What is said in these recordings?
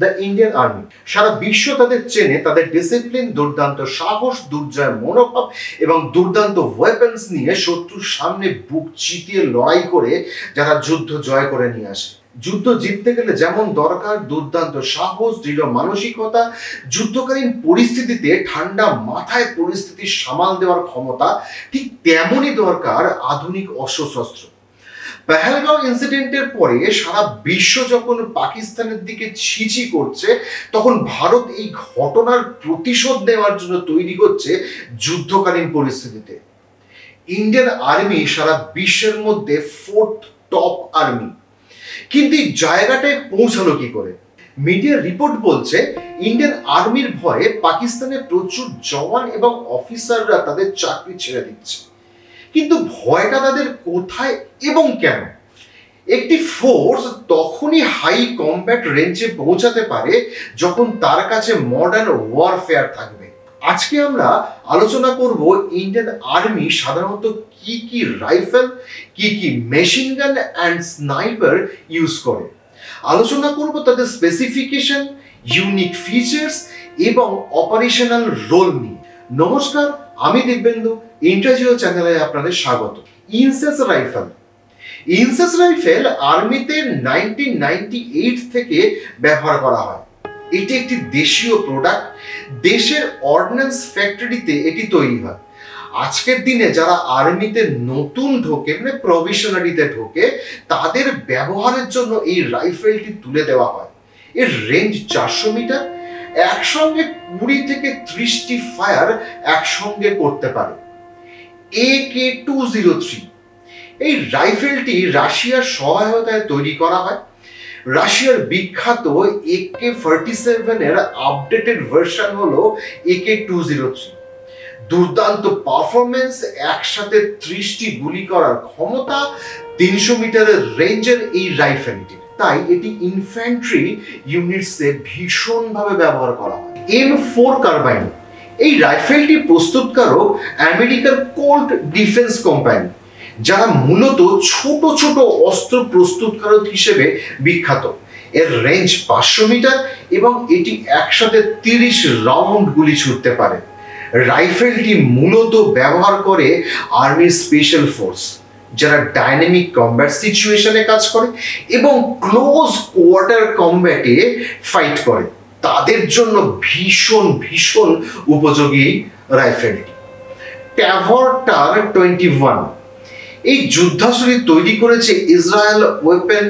The Indian army. সারা বিশ্ব তাদের চেনে তাদের ডিসিপ্লিন, দুর্দান্ত সাহস, দুর্জয় মনোভাব এবং দুর্দান্ত ওয়েপন্স নিয়ে শত্রুর সামনে বুক চিতিয়ে লড়াই করে যারা যুদ্ধ জয় করে নিয়ে আসে। যুদ্ধ জিততে গেলে যেমন দরকার দুর্দান্ত সাহস, দৃঢ় মানসিকতা, যুদ্ধকালীন পরিস্থিতিতে ঠান্ডা মাথায় পরিস্থিতি সামাল দেওয়ার ক্ষমতা, ঠিক তেমনই দরকার আধুনিক অস্ত্রশস্ত্র। পেহেলগাঁও ইনসিডেন্টের পরে সারা বিশ্ব যখন পাকিস্তানের দিকে ছিছি করছে, তখন ভারত এই ঘটনার প্রতিশোধ নেওয়ার জন্য তৈরি হচ্ছে যুদ্ধকালীন পরিস্থিতিতে। ইন্ডিয়ান আর্মি সারা বিশ্বের মধ্যে 4th টপ আর্মি, কিন্তু এই জায়গাটায় পৌঁছালো কি করে? মিডিয়া রিপোর্ট বলছে ইন্ডিয়ান আর্মির ভয়ে পাকিস্তানের প্রচুর জওয়ান এবং অফিসাররা তাদের চাকরি ছেড়ে দিচ্ছে। কিন্তু ভয়টা তাদের কোথায় এবং কেন? একটি ফোর্স তখনই হাই কমব্যাট রেঞ্জে পৌঁছাতে পারে যখন তার কাছে মডার্ন ওয়ারফেয়ার থাকবে। আজকে আমরা আলোচনা করব ইন্ডিয়ান আর্মি সাধারণত কি কি রাইফেল, কি কি machine gun and sniper use করে। আলোচনা করব তাদের স্পেসিফিকেশন, ইউনিক ফিচার্স এবং অপারেশনাল রোল নিয়ে। নমস্কার, আমি দিব্যেন্দু, ইন্টারজিও চ্যানেলে আপনাদের স্বাগত। ইনসেস রাইফেল। ইনসেস রাইফেল আর্মিতে 1998 থেকে ব্যবহার করা হয়। এটি একটি দেশীয় প্রোডাক্ট, দেশের অর্ডিন্যান্স ফ্যাক্টরিতে এটি তৈরি হয়। আজকের দিনে যারা আর্মিতে নতুন ঢোকে, মানে প্রভিশনারিতে ঢোকে, তাদের ব্যবহারের জন্য এই রাইফেলটি তুলে দেওয়া হয়। এর রেঞ্জ 400 মিটার, একসঙ্গে 20 থেকে 30টি ফায়ার একসঙ্গে করতে পারে। AK-203 এই রাইফেলটি রাশিয়ার সহায়তায় তৈরি করা হয়। রাশিয়ার বিখ্যাত AK-47 এর আপডেটেড ভার্সন হলো AK-203। দুর্দান্ত পারফরমেন্স, একসাথে 30টি গুলি করার ক্ষমতা, 300 মিটারের রেঞ্জের এই রাইফেলটি, তাই এটি ইনফ্যান্ট্রি ইউনিটসে ভীষণভাবে ব্যবহার করা হয়। M4 কার্বাইন এই রাইফেলটি প্রস্তুতকারক আমেরিকার কোল্ট ডিফেন্স কোম্পানি, যারা মূলত ছোট ছোট অস্ত্র প্রস্তুতকারক হিসেবে বিখ্যাত। এর রেঞ্জ 500 মিটার এবং এটি একসাথে 30 রাউন্ড গুলি ছুটতে পারে। রাইফেলটি মূলত ব্যবহার করে আর্মির স্পেশাল ফোর্স, যারা ডাইনামিক কমব্যাট সিচুয়েশনে কাজ করে এবং ক্লোজ কোয়ার্টার কমব্যাটে ফাইট করে, তাদের জন্য ভীষণ ভীষণ উপযোগী রাইফেলটি। ট্যাভর-টার 21 এই যুদ্ধাস্ত্রটি তৈরি করেছে ইসরায়েল ওয়েপন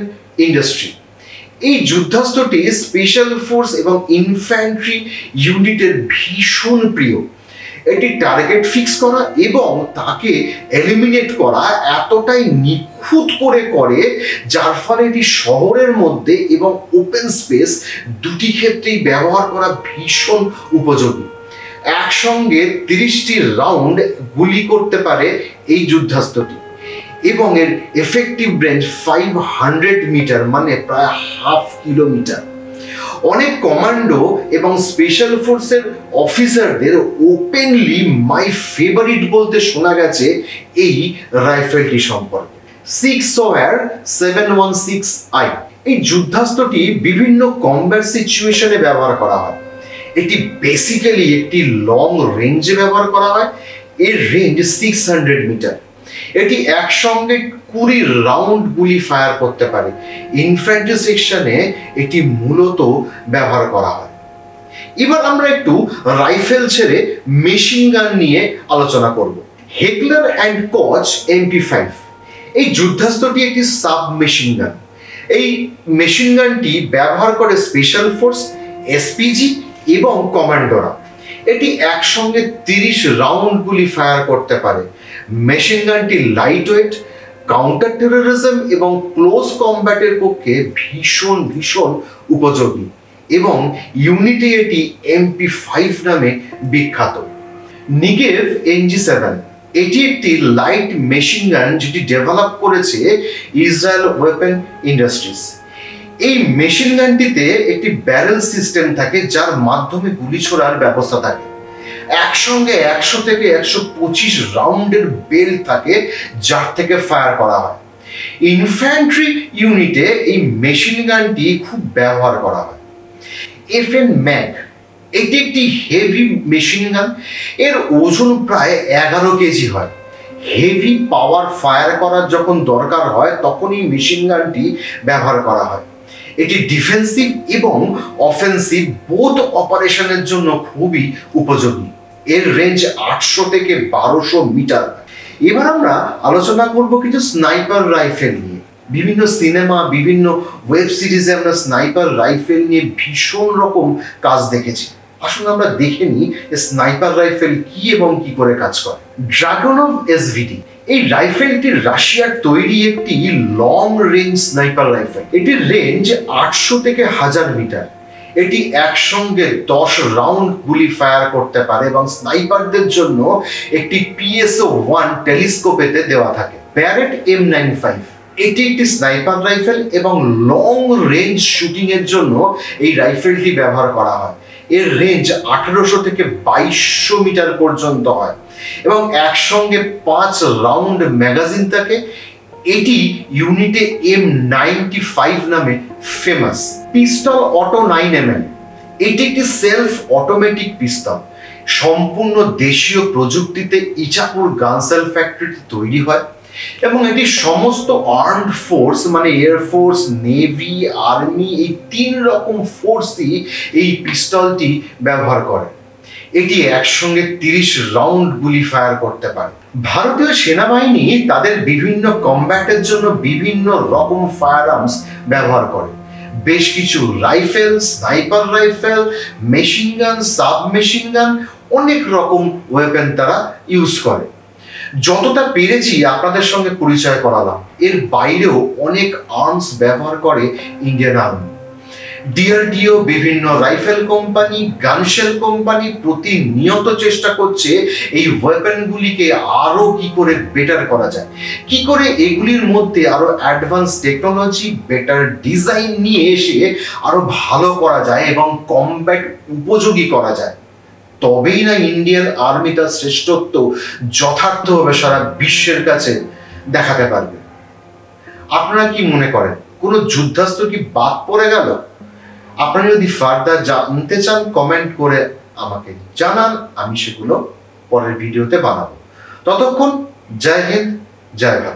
ইন্ডাস্ট্রি। এই যুদ্ধাস্ত্রটি স্পেশাল ফোর্স এবং ইনফ্যান্ট্রি ইউনিটের ভীষণ প্রিয়। এটি টার্গেট ফিক্স করা এবং তাকে এলিমিনেট করা এতটাই নিখুঁত করে যার ফলে এটি শহরের মধ্যে এবং ওপেন স্পেস দুটি ক্ষেত্রেই ব্যবহার করা ভীষণ উপযোগী। একসঙ্গে 30টি রাউন্ড গুলি করতে পারে এই যুদ্ধাস্ত্রটি এবং এর এফেক্টিভ রেঞ্জ 500 মিটার, মানে প্রায় 1/2 কিলোমিটার। অনেক কমান্ডো এবং স্পেশাল ফোর্সের অফিসারদের ওপেনলি মাই ফেভারিট বলতে শোনা গেছে এই রাইফেলটি সম্পর্কে। 6.716i এই যুদ্ধাস্ত্রটি বিভিন্ন কমব্যাট সিচুয়েশনে ব্যবহার করা হয়। এটি বেসিক্যালি একটি লং রেঞ্জে ব্যবহার করা হয়। এর রেঞ্জ 600 মিটার। এটি একসঙ্গে 20 রাউন্ড গুলি ফায়ার করতে পারে। ইনফ্যান্ট্রি সেকশনে এটি মূলত ব্যবহার করা হয়। এবার আমরা একটু রাইফেল ছেড়ে মেশিন গান নিয়ে আলোচনা করব। হেকলার অ্যান্ড কচ MP5 এই যুদ্ধাস্ত্রটি একটি সাব মেশিন গান। এই মেশিন গানটি ব্যবহার করে স্পেশাল ফোর্স, SPG এবং কমান্ডোরা। এটি একসঙ্গে 30 রাউন্ড গুলি ফায়ার করতে পারে। মেশিন গানটি লাইট ওয়েট, কাউন্টার টেরোরিজম এবং ক্লোজ কমব্যাটের পক্ষে ভীষণ ভীষণ উপযোগী এবং ইউনিটে এটি MP5 নামে বিখ্যাত। নিগেভ NG7 এটি একটি লাইট মেশিন গান যেটি ডেভেলপ করেছে ইসরায়েল ওয়েপন ইন্ডাস্ট্রিজ। এই মেশিন গানটিতে একটি ব্যারেল সিস্টেম থাকে, যার মাধ্যমে গুলি ছোড়ার ব্যবস্থা থাকে। একসঙ্গে 100 থেকে 125 রাউন্ডের বেল্ট থাকে, যার থেকে ফায়ার করা হয়। ইনফ্যান্ট্রি ইউনিটে এই মেশিন গানটি খুব ব্যবহার করা হয়। FN ম্যাগ, এটি একটি হেভি মেশিন গান। এর ওজন প্রায় 11 কেজি হয়। হেভি পাওয়ার ফায়ার করার যখন দরকার হয় তখনই মেশিন গানটি ব্যবহার করা হয়। এটি ডিফেন্সিভ এবং অফেন্সিভ বোথ অপারেশনের জন্য খুবই উপযোগী। এর রেঞ্জ 800 থেকে 1200 মিটার। এবার আমরা আলোচনা করব কিছু স্নাইপার রাইফেল নিয়ে। বিভিন্ন সিনেমা, বিভিন্ন ওয়েব সিরিজে আমরা স্নাইপার রাইফেল নিয়ে ভীষণ রকম কাজ দেখেছি। আসলে আমরা দেখে নিই স্নাইপার রাইফেল কি এবং কি করে কাজ করে। ড্রাগনভ SVD, এই রাইফেলটি রাশিয়ার তৈরি একটি লং রেঞ্জ স্নাইপার রাইফেল। এটির রেঞ্জ 800 থেকে 1000 মিটার। এটি একসঙ্গে 10 রাউন্ড গুলি ফায়ার করতে পারে এবং স্নাইপারদের জন্য একটি PSO-1 টেলিস্কোপেতে দেওয়া থাকে। ব্যারেট M95, এটি একটি স্নাইপার রাইফেল এবং লং রেঞ্জ শুটিং এর জন্য এই রাইফেলটি ব্যবহার করা হয়। এর রেঞ্জ 1800 থেকে 2200 মিটার পর্যন্ত হয় এবং একসঙ্গে 5 রাউন্ড ম্যাগাজিন থাকে। এটি ইউনিটে M95 নামে ফেমাস। পিস্তল অটো 9mm, এটি একটি সেলফ অটোমেটিক পিস্তল। সম্পূর্ণ দেশীয় প্রযুক্তিতে ইচাপুর গানসেল ফ্যাক্টরিতে তৈরি হয় এবং এটি সমস্ত আর্মড ফোর্স মানে এয়ারফোর্স, নেভি, আর্মি, এই 3 রকম ফোর্সই এই পিস্তলটি ব্যবহার করে। এটি একসঙ্গে 30 রাউন্ড গুলি ফায়ার করতে পারে। ভারতীয় সেনাবাহিনী তাদের বিভিন্ন কমব্যাটের জন্য বিভিন্ন রকম ফায়ার আর্মস ব্যবহার করে। বেশ কিছু rifle, sniper rifle, machine gun, submachine গান, অনেক রকম ওয়েপেন তারা ইউজ করে। যতটা পেরেছি আপনাদের সঙ্গে পরিচয় করালাম। এর বাইরেও অনেক আর্মস ব্যবহার করে ইন্ডিয়ান আর্মি। DRDO, বিভিন্ন রাইফেল কোম্পানি, গানশেল কোম্পানি প্রতিনিয়ত চেষ্টা করছে এই ওয়েপেনগুলিকে আরো কি করে বেটার করা যায়, কি করে এগুলির মধ্যে আরো অ্যাডভান্স টেকনোলজি, বেটার ডিজাইন নিয়ে এসে আরো ভালো করা যায় এবং কমব্যাট উপযোগী করা যায়। তবেই না ইন্ডিয়ান আর্মি তার শ্রেষ্ঠত্ব যথার্থভাবে সারা বিশ্বের কাছে দেখাতে পারবে। আপনারা কি মনে করেন কোনো যুদ্ধাস্ত্র কি বাদ পড়ে গেল? আপনারা যদি ফার্দার জানতে চান কমেন্ট করে আমাকে জানান, আমি সেগুলো পরের ভিডিওতে বানাবো। ততক্ষণ জয় হিন্দ, জয় ভারত।